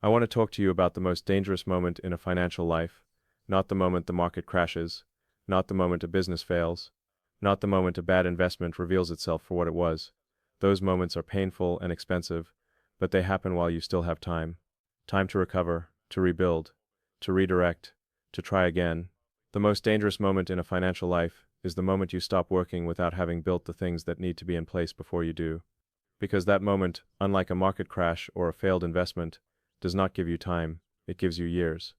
I want to talk to you about the most dangerous moment in a financial life, not the moment the market crashes, not the moment a business fails, not the moment a bad investment reveals itself for what it was. Those moments are painful and expensive, but they happen while you still have time. Time to recover, to rebuild, to redirect, to try again. The most dangerous moment in a financial life is the moment you stop working without having built the things that need to be in place before you do. Because that moment, unlike a market crash or a failed investment, does not give you time, it gives you years.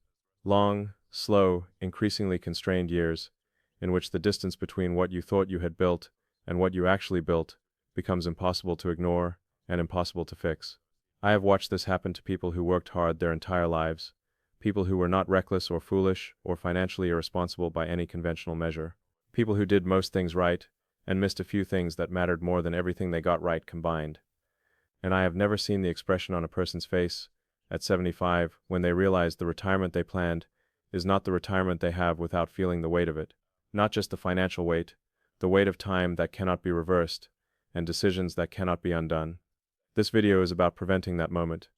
Long, slow, increasingly constrained years, in which the distance between what you thought you had built and what you actually built becomes impossible to ignore and impossible to fix. I have watched this happen to people who worked hard their entire lives, people who were not reckless or foolish or financially irresponsible by any conventional measure, people who did most things right and missed a few things that mattered more than everything they got right combined. And I have never seen the expression on a person's face at 75 when they realize the retirement they planned is not the retirement they have without feeling the weight of it. Not just the financial weight, the weight of time that cannot be reversed, and decisions that cannot be undone. This video is about preventing that moment,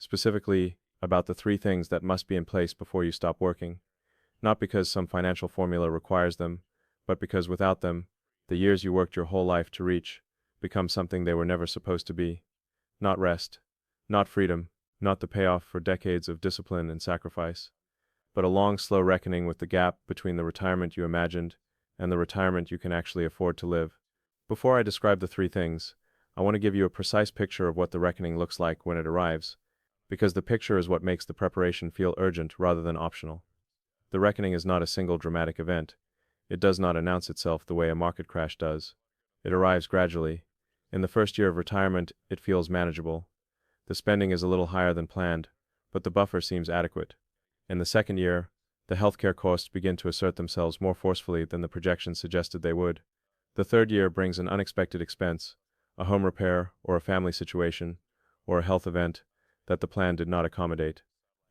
specifically about the 3 things that must be in place before you stop working, not because some financial formula requires them, but because without them, the years you worked your whole life to reach become something they were never supposed to be. Not rest, not freedom, not the payoff for decades of discipline and sacrifice, but a long, slow reckoning with the gap between the retirement you imagined and the retirement you can actually afford to live. Before I describe the 3 things, I want to give you a precise picture of what the reckoning looks like when it arrives, because the picture is what makes the preparation feel urgent rather than optional. The reckoning is not a single dramatic event. It does not announce itself the way a market crash does. It arrives gradually. In the first year of retirement, it feels manageable. The spending is a little higher than planned, but the buffer seems adequate. In the second year, the healthcare costs begin to assert themselves more forcefully than the projections suggested they would. The third year brings an unexpected expense, a home repair or a family situation, or a health event that the plan did not accommodate.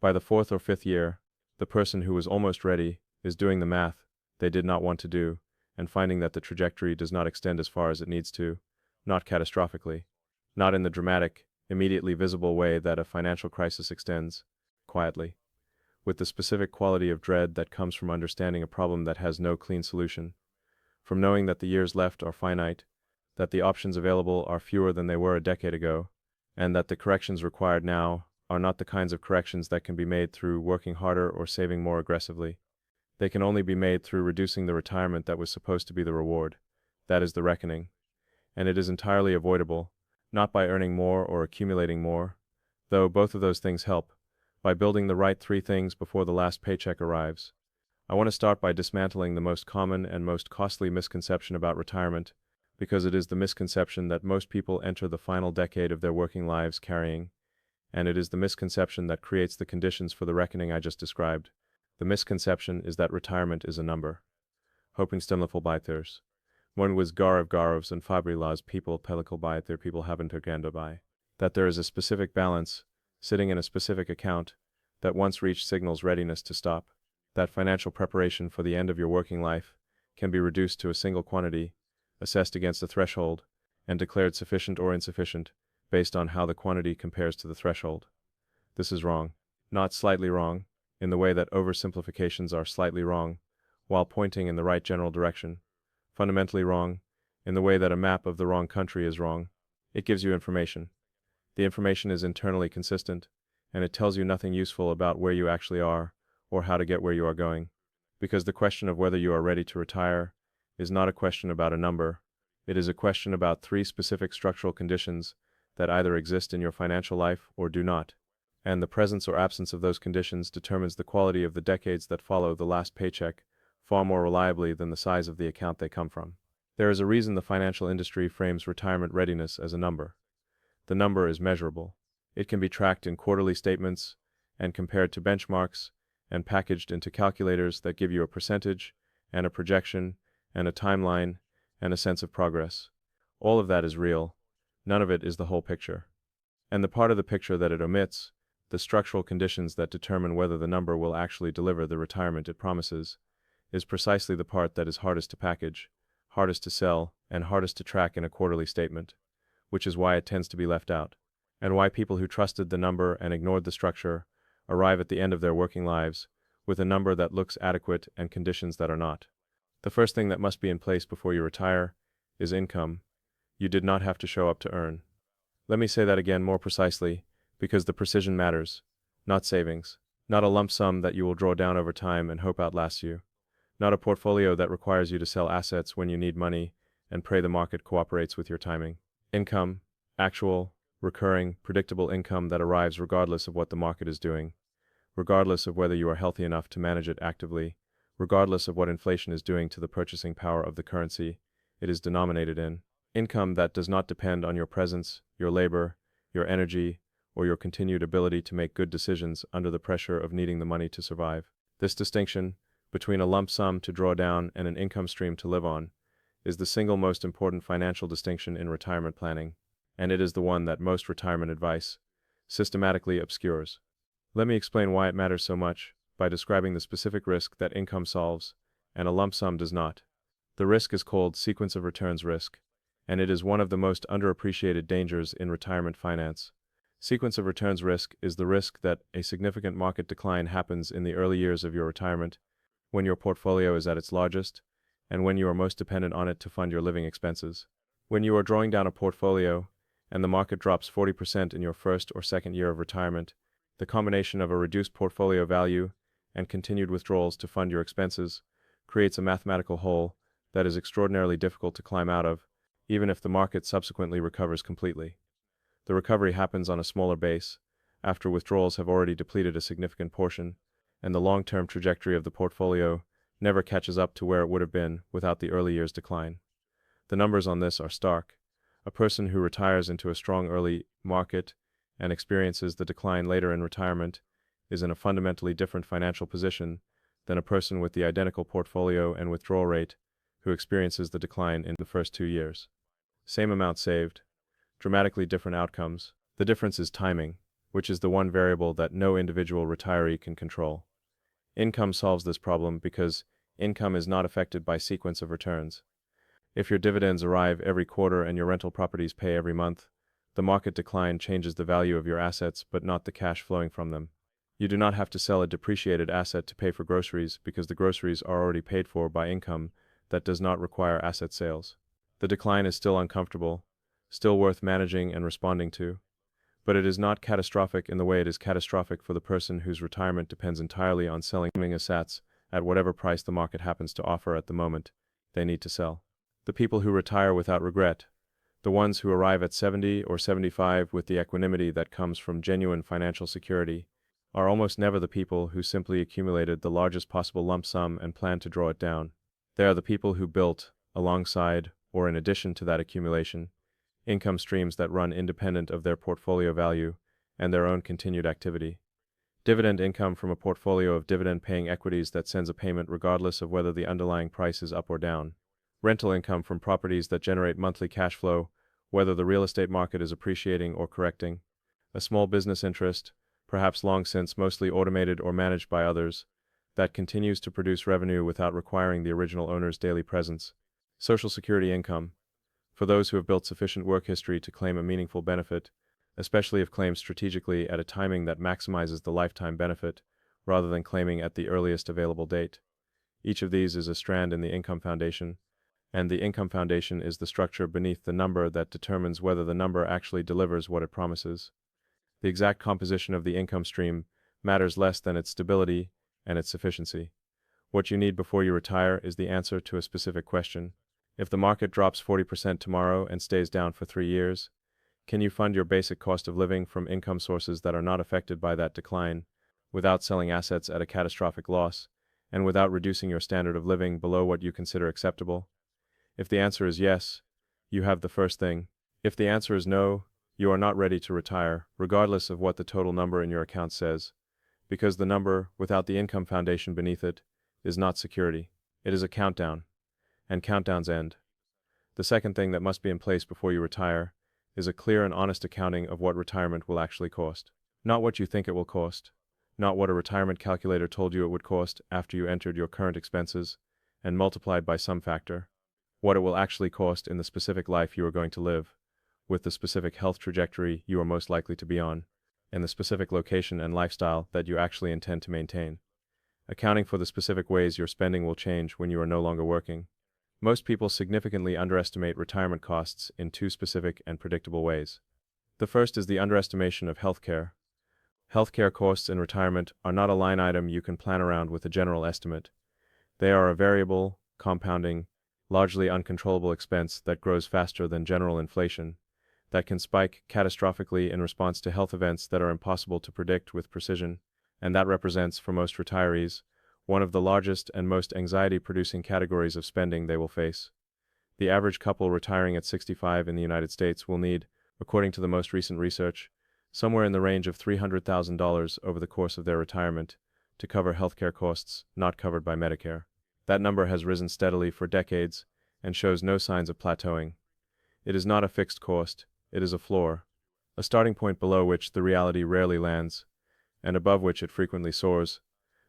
By the 4th or 5th year, the person who was almost ready is doing the math they did not want to do, and finding that the trajectory does not extend as far as it needs to, not catastrophically, not in the dramatic, immediately visible way that a financial crisis extends, quietly, with the specific quality of dread that comes from understanding a problem that has no clean solution, from knowing that the years left are finite, that the options available are fewer than they were a decade ago, and that the corrections required now are not the kinds of corrections that can be made through working harder or saving more aggressively. They can only be made through reducing the retirement that was supposed to be the reward. That is the reckoning. And it is entirely avoidable, not by earning more or accumulating more, though both of those things help, by building the right 3 things before the last paycheck arrives. I want to start by dismantling the most common and most costly misconception about retirement, because it is the misconception that most people enter the final decade of their working lives carrying, and it is the misconception that creates the conditions for the reckoning I just described. The misconception is that retirement is a number. Hopingstemleful One was gar of garovs and fabrilas people pellicle by their people haven't agenda by. That there is a specific balance, sitting in a specific account, that once reached signals readiness to stop. That financial preparation for the end of your working life can be reduced to a single quantity, assessed against a threshold, and declared sufficient or insufficient, based on how the quantity compares to the threshold. This is wrong. Not slightly wrong, in the way that oversimplifications are slightly wrong, while pointing in the right general direction. Fundamentally wrong, in the way that a map of the wrong country is wrong. It gives you information. The information is internally consistent, and it tells you nothing useful about where you actually are, or how to get where you are going. Because the question of whether you are ready to retire is not a question about a number, it is a question about 3 specific structural conditions that either exist in your financial life or do not. And the presence or absence of those conditions determines the quality of the decades that follow the last paycheck far more reliably than the size of the account they come from. There is a reason the financial industry frames retirement readiness as a number. The number is measurable. It can be tracked in quarterly statements and compared to benchmarks and packaged into calculators that give you a percentage and a projection and a timeline and a sense of progress. All of that is real. None of it is the whole picture. And the part of the picture that it omits, the structural conditions that determine whether the number will actually deliver the retirement it promises, is precisely the part that is hardest to package, hardest to sell, and hardest to track in a quarterly statement, which is why it tends to be left out. and why people who trusted the number and ignored the structure arrive at the end of their working lives with a number that looks adequate and conditions that are not. The first thing that must be in place before you retire is income. You did not have to show up to earn. Let me say that again more precisely, because the precision matters, not savings, not a lump sum that you will draw down over time and hope outlasts you, not a portfolio that requires you to sell assets when you need money and pray the market cooperates with your timing. Income, actual, recurring, predictable income that arrives regardless of what the market is doing, regardless of whether you are healthy enough to manage it actively, regardless of what inflation is doing to the purchasing power of the currency it is denominated in. Income that does not depend on your presence, your labor, your energy, or your continued ability to make good decisions under the pressure of needing the money to survive. This distinction between a lump sum to draw down and an income stream to live on is the single most important financial distinction in retirement planning, and it is the one that most retirement advice systematically obscures. Let me explain why it matters so much by describing the specific risk that income solves and a lump sum does not. The risk is called sequence of returns risk, and it is one of the most underappreciated dangers in retirement finance. Sequence of returns risk is the risk that a significant market decline happens in the early years of your retirement, when your portfolio is at its largest, and when you are most dependent on it to fund your living expenses. When you are drawing down a portfolio, and the market drops 40% in your first or second year of retirement, the combination of a reduced portfolio value and continued withdrawals to fund your expenses creates a mathematical hole that is extraordinarily difficult to climb out of, even if the market subsequently recovers completely. The recovery happens on a smaller base, after withdrawals have already depleted a significant portion, and the long-term trajectory of the portfolio never catches up to where it would have been without the early years' decline. The numbers on this are stark. A person who retires into a strong early market and experiences the decline later in retirement is in a fundamentally different financial position than a person with the identical portfolio and withdrawal rate who experiences the decline in the first 2 years. Same amount saved, dramatically different outcomes. The difference is timing, which is the one variable that no individual retiree can control. Income solves this problem because income is not affected by sequence of returns. If your dividends arrive every quarter and your rental properties pay every month, the market decline changes the value of your assets but not the cash flowing from them. You do not have to sell a depreciated asset to pay for groceries because the groceries are already paid for by income that does not require asset sales. The decline is still uncomfortable, still worth managing and responding to, but it is not catastrophic in the way it is catastrophic for the person whose retirement depends entirely on selling assets at whatever price the market happens to offer at the moment they need to sell. The people who retire without regret, the ones who arrive at 70 or 75 with the equanimity that comes from genuine financial security, are almost never the people who simply accumulated the largest possible lump sum and planned to draw it down. They are the people who built, alongside or in addition to that accumulation, income streams that run independent of their portfolio value and their own continued activity. Dividend income from a portfolio of dividend-paying equities that sends a payment regardless of whether the underlying price is up or down. Rental income from properties that generate monthly cash flow, whether the real estate market is appreciating or correcting. A small business interest, perhaps long since mostly automated or managed by others, that continues to produce revenue without requiring the original owner's daily presence. Social Security income, for those who have built sufficient work history to claim a meaningful benefit, especially if claimed strategically at a timing that maximizes the lifetime benefit, rather than claiming at the earliest available date. Each of these is a strand in the income foundation, and the income foundation is the structure beneath the number that determines whether the number actually delivers what it promises. The exact composition of the income stream matters less than its stability and its sufficiency. What you need before you retire is the answer to a specific question. If the market drops 40% tomorrow and stays down for 3 years, can you fund your basic cost of living from income sources that are not affected by that decline, without selling assets at a catastrophic loss, and without reducing your standard of living below what you consider acceptable? If the answer is yes, you have the first thing. If the answer is no, you are not ready to retire, regardless of what the total number in your account says, because the number, without the income foundation beneath it, is not security. It is a countdown, and countdowns end. The second thing that must be in place before you retire is a clear and honest accounting of what retirement will actually cost. Not what you think it will cost, not what a retirement calculator told you it would cost after you entered your current expenses and multiplied by some factor. What it will actually cost in the specific life you are going to live, with the specific health trajectory you are most likely to be on, and the specific location and lifestyle that you actually intend to maintain. Accounting for the specific ways your spending will change when you are no longer working. Most people significantly underestimate retirement costs in two specific and predictable ways. The first is the underestimation of healthcare. Healthcare costs in retirement are not a line item you can plan around with a general estimate. They are a variable, compounding, largely uncontrollable expense that grows faster than general inflation, that can spike catastrophically in response to health events that are impossible to predict with precision, and that represents, for most retirees, one of the largest and most anxiety-producing categories of spending they will face. The average couple retiring at 65 in the United States will need, according to the most recent research, somewhere in the range of $300,000 over the course of their retirement to cover healthcare costs not covered by Medicare. That number has risen steadily for decades and shows no signs of plateauing. It is not a fixed cost, it is a floor, a starting point below which the reality rarely lands, and above which it frequently soars,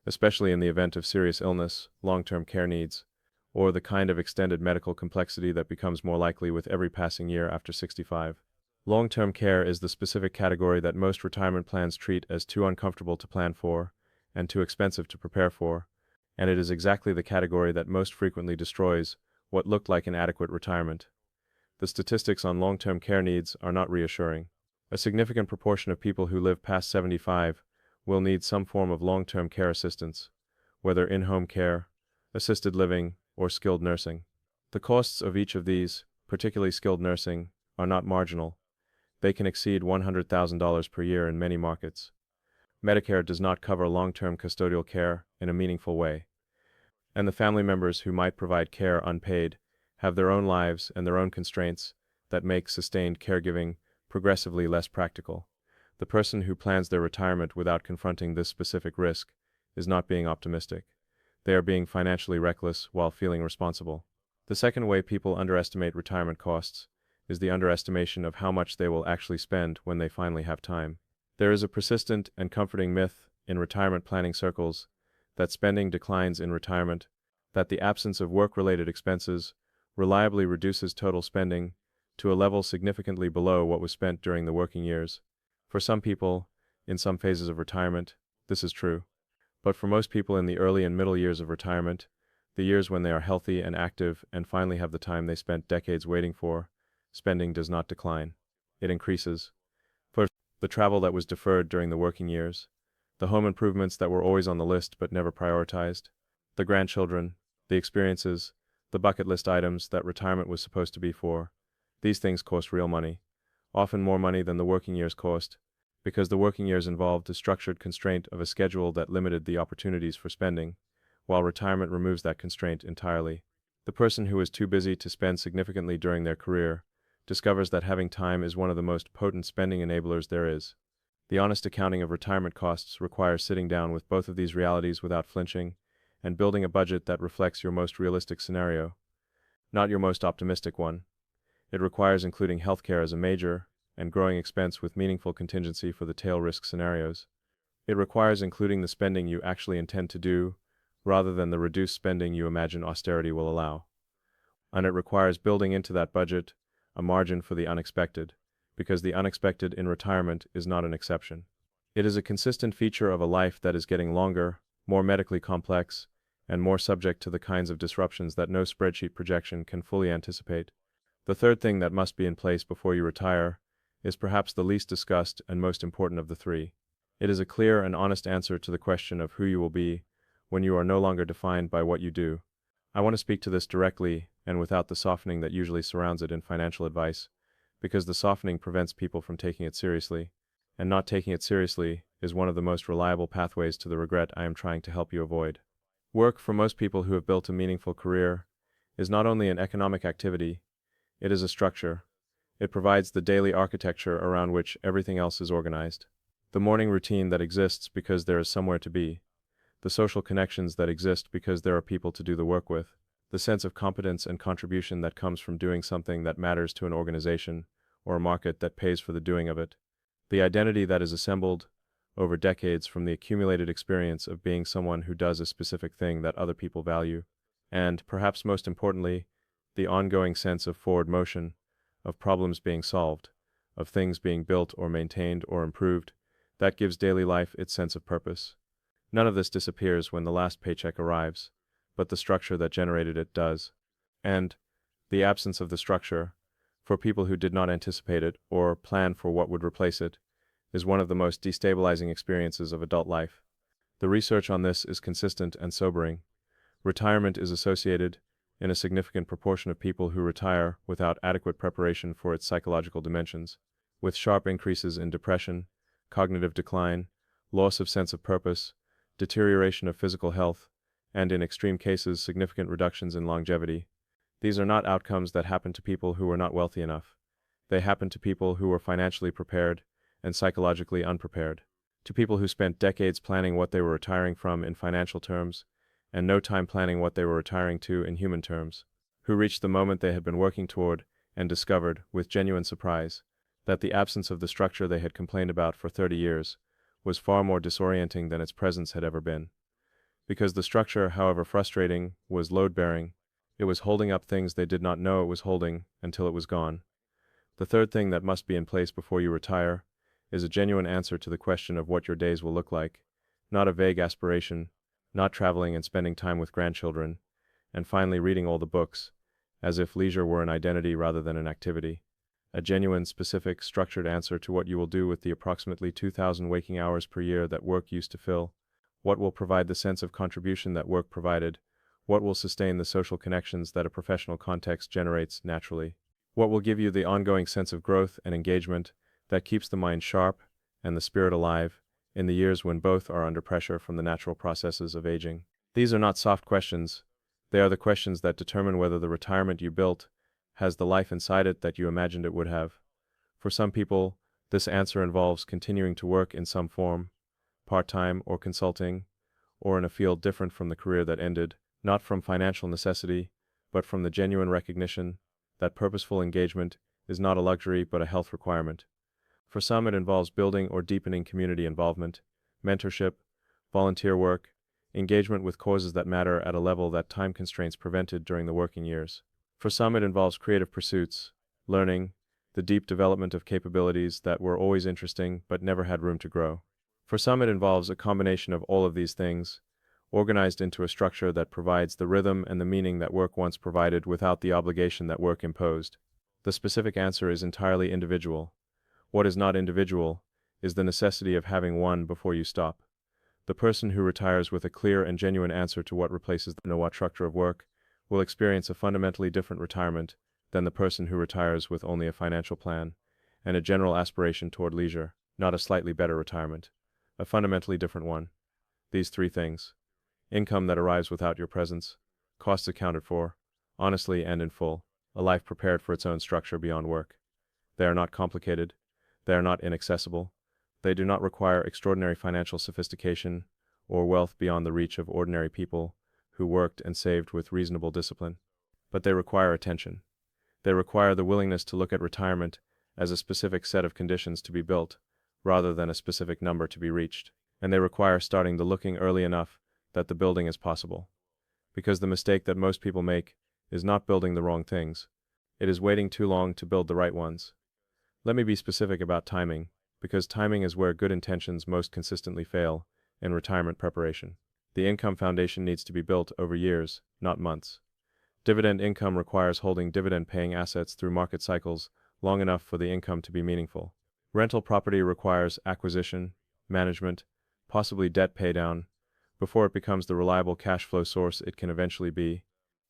especially in the event of serious illness, long-term care needs, or the kind of extended medical complexity that becomes more likely with every passing year after 65. Long-term care is the specific category that most retirement plans treat as too uncomfortable to plan for and too expensive to prepare for, and it is exactly the category that most frequently destroys what looked like an adequate retirement. The statistics on long-term care needs are not reassuring. A significant proportion of people who live past 75 will need some form of long-term care assistance, whether in-home care, assisted living, or skilled nursing. The costs of each of these, particularly skilled nursing, are not marginal. They can exceed $100,000 per year in many markets. Medicare does not cover long-term custodial care in a meaningful way, and the family members who might provide care unpaid have their own lives and their own constraints that make sustained caregiving progressively less practical. The person who plans their retirement without confronting this specific risk is not being optimistic. They are being financially reckless while feeling responsible. The second way people underestimate retirement costs is the underestimation of how much they will actually spend when they finally have time. There is a persistent and comforting myth in retirement planning circles that spending declines in retirement, that the absence of work-related expenses reliably reduces total spending to a level significantly below what was spent during the working years. For some people, in some phases of retirement, this is true. But for most people in the early and middle years of retirement, the years when they are healthy and active and finally have the time they spent decades waiting for, spending does not decline. It increases. For the travel that was deferred during the working years, the home improvements that were always on the list but never prioritized, the grandchildren, the experiences, the bucket list items that retirement was supposed to be for, these things cost real money, often more money than the working years cost, because the working years involved a structured constraint of a schedule that limited the opportunities for spending, while retirement removes that constraint entirely. The person who is too busy to spend significantly during their career discovers that having time is one of the most potent spending enablers there is. The honest accounting of retirement costs requires sitting down with both of these realities without flinching and building a budget that reflects your most realistic scenario, not your most optimistic one. It requires including healthcare as a major and growing expense with meaningful contingency for the tail risk scenarios. It requires including the spending you actually intend to do rather than the reduced spending you imagine austerity will allow. And it requires building into that budget a margin for the unexpected, because the unexpected in retirement is not an exception. It is a consistent feature of a life that is getting longer, more medically complex, and more subject to the kinds of disruptions that no spreadsheet projection can fully anticipate. The third thing that must be in place before you retire is perhaps the least discussed and most important of the three. It is a clear and honest answer to the question of who you will be when you are no longer defined by what you do. I want to speak to this directly and without the softening that usually surrounds it in financial advice, because the softening prevents people from taking it seriously, and not taking it seriously is one of the most reliable pathways to the regret I am trying to help you avoid. Work, for most people who have built a meaningful career, is not only an economic activity, it is a structure. It provides the daily architecture around which everything else is organized. The morning routine that exists because there is somewhere to be. The social connections that exist because there are people to do the work with. The sense of competence and contribution that comes from doing something that matters to an organization or a market that pays for the doing of it. The identity that is assembled over decades from the accumulated experience of being someone who does a specific thing that other people value. And, perhaps most importantly, the ongoing sense of forward motion, of problems being solved, of things being built or maintained or improved, that gives daily life its sense of purpose. None of this disappears when the last paycheck arrives, but the structure that generated it does. And the absence of the structure, for people who did not anticipate it or plan for what would replace it, is one of the most destabilizing experiences of adult life. The research on this is consistent and sobering. Retirement is associated, in a significant proportion of people who retire without adequate preparation for its psychological dimensions, with sharp increases in depression, cognitive decline, loss of sense of purpose, deterioration of physical health, and in extreme cases significant reductions in longevity. These are not outcomes that happen to people who were not wealthy enough. They happen to people who were financially prepared and psychologically unprepared, to people who spent decades planning what they were retiring from in financial terms, and no time planning what they were retiring to in human terms, who reached the moment they had been working toward and discovered, with genuine surprise, that the absence of the structure they had complained about for 30 years was far more disorienting than its presence had ever been. Because the structure, however frustrating, was load-bearing, it was holding up things they did not know it was holding until it was gone. The third thing that must be in place before you retire is a genuine answer to the question of what your days will look like, not a vague aspiration, not traveling and spending time with grandchildren, and finally reading all the books, as if leisure were an identity rather than an activity. A genuine, specific, structured answer to what you will do with the approximately 2,000 waking hours per year that work used to fill, what will provide the sense of contribution that work provided, what will sustain the social connections that a professional context generates naturally, what will give you the ongoing sense of growth and engagement that keeps the mind sharp and the spirit alive in the years when both are under pressure from the natural processes of aging. These are not soft questions. They are the questions that determine whether the retirement you built has the life inside it that you imagined it would have. For some people, this answer involves continuing to work in some form, part-time or consulting, or in a field different from the career that ended, not from financial necessity, but from the genuine recognition that purposeful engagement is not a luxury but a health requirement. For some, it involves building or deepening community involvement, mentorship, volunteer work, engagement with causes that matter at a level that time constraints prevented during the working years. For some, it involves creative pursuits, learning, the deep development of capabilities that were always interesting but never had room to grow. For some, it involves a combination of all of these things, organized into a structure that provides the rhythm and the meaning that work once provided without the obligation that work imposed. The specific answer is entirely individual. What is not individual is the necessity of having one before you stop. The person who retires with a clear and genuine answer to what replaces the know-what structure of work will experience a fundamentally different retirement than the person who retires with only a financial plan and a general aspiration toward leisure, not a slightly better retirement, a fundamentally different one. These three things: income that arrives without your presence, costs accounted for, honestly and in full, a life prepared for its own structure beyond work. They are not complicated. They are not inaccessible. They do not require extraordinary financial sophistication or wealth beyond the reach of ordinary people who worked and saved with reasonable discipline. But they require attention. They require the willingness to look at retirement as a specific set of conditions to be built, rather than a specific number to be reached. And they require starting the looking early enough that the building is possible. Because the mistake that most people make is not building the wrong things. It is waiting too long to build the right ones. Let me be specific about timing, because timing is where good intentions most consistently fail in retirement preparation. The income foundation needs to be built over years, not months. Dividend income requires holding dividend-paying assets through market cycles long enough for the income to be meaningful. Rental property requires acquisition, management, possibly debt paydown, before it becomes the reliable cash flow source it can eventually be.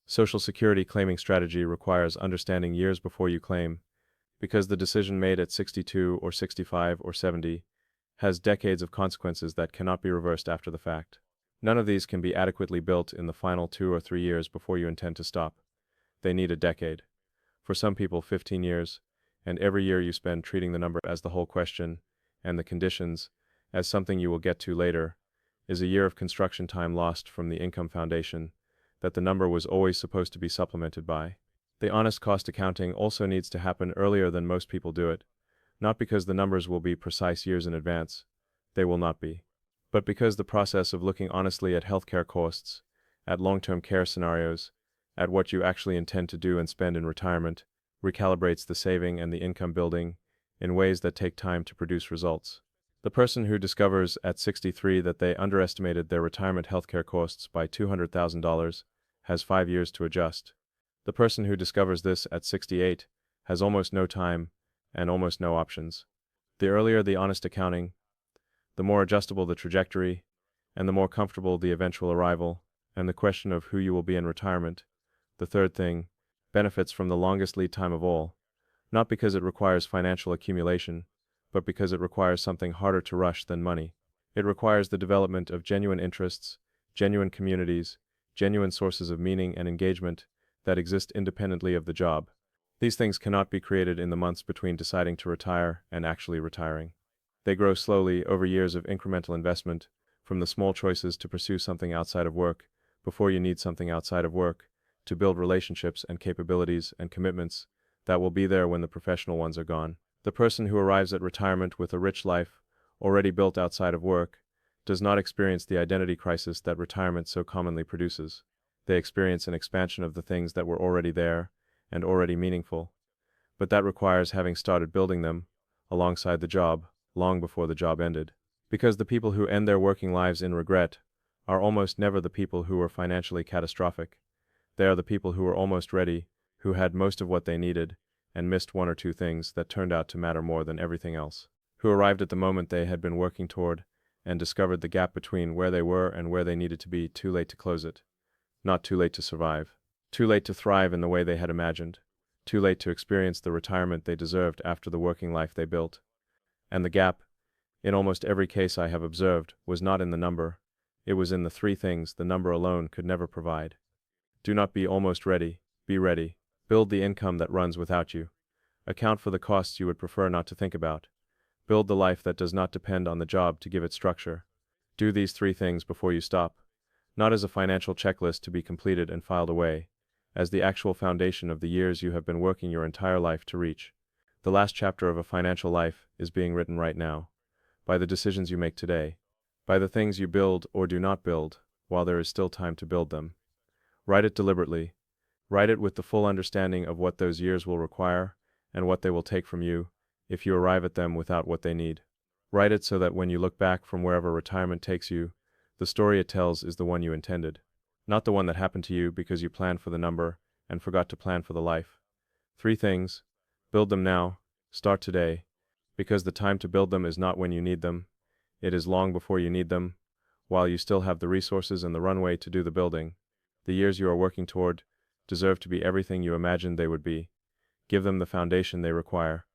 Social Security claiming strategy requires understanding years before you claim, because the decision made at 62 or 65 or 70 has decades of consequences that cannot be reversed after the fact. None of these can be adequately built in the final 2 or 3 years before you intend to stop. They need a decade. For some people, 15 years, and every year you spend treating the number as the whole question, and the conditions as something you will get to later, is a year of construction time lost from the income foundation that the number was always supposed to be supplemented by. The honest cost accounting also needs to happen earlier than most people do it, not because the numbers will be precise years in advance. They will not be. But because the process of looking honestly at healthcare costs, at long-term care scenarios, at what you actually intend to do and spend in retirement, recalibrates the saving and the income building in ways that take time to produce results. The person who discovers at 63 that they underestimated their retirement healthcare costs by $200,000 has 5 years to adjust. The person who discovers this at 68 has almost no time and almost no options. The earlier the honest accounting, the more adjustable the trajectory, and the more comfortable the eventual arrival, and the question of who you will be in retirement. The third thing benefits from the longest lead time of all, not because it requires financial accumulation, but because it requires something harder to rush than money. It requires the development of genuine interests, genuine communities, genuine sources of meaning and engagement that exist independently of the job. These things cannot be created in the months between deciding to retire and actually retiring. They grow slowly over years of incremental investment, from the small choices to pursue something outside of work, before you need something outside of work, to build relationships and capabilities and commitments that will be there when the professional ones are gone. The person who arrives at retirement with a rich life, already built outside of work, does not experience the identity crisis that retirement so commonly produces. They experience an expansion of the things that were already there and already meaningful, but that requires having started building them, alongside the job, long before the job ended. Because the people who end their working lives in regret are almost never the people who were financially catastrophic. They are the people who were almost ready, who had most of what they needed, and missed one or two things that turned out to matter more than everything else. Who arrived at the moment they had been working toward, and discovered the gap between where they were and where they needed to be too late to close it. Not too late to survive. Too late to thrive in the way they had imagined. Too late to experience the retirement they deserved after the working life they built. And the gap, in almost every case I have observed, was not in the number. It was in the three things the number alone could never provide. Do not be almost ready. Be ready. Build the income that runs without you. Account for the costs you would prefer not to think about. Build the life that does not depend on the job to give it structure. Do these three things before you stop, not as a financial checklist to be completed and filed away, as the actual foundation of the years you have been working your entire life to reach. The last chapter of a financial life is being written right now, by the decisions you make today, by the things you build or do not build, while there is still time to build them. Write it deliberately. Write it with the full understanding of what those years will require and what they will take from you if you arrive at them without what they need. Write it so that when you look back from wherever retirement takes you, the story it tells is the one you intended, not the one that happened to you because you planned for the number and forgot to plan for the life. Three things. Build them now. Start today. Because the time to build them is not when you need them. It is long before you need them, while you still have the resources and the runway to do the building. The years you are working toward deserve to be everything you imagined they would be. Give them the foundation they require.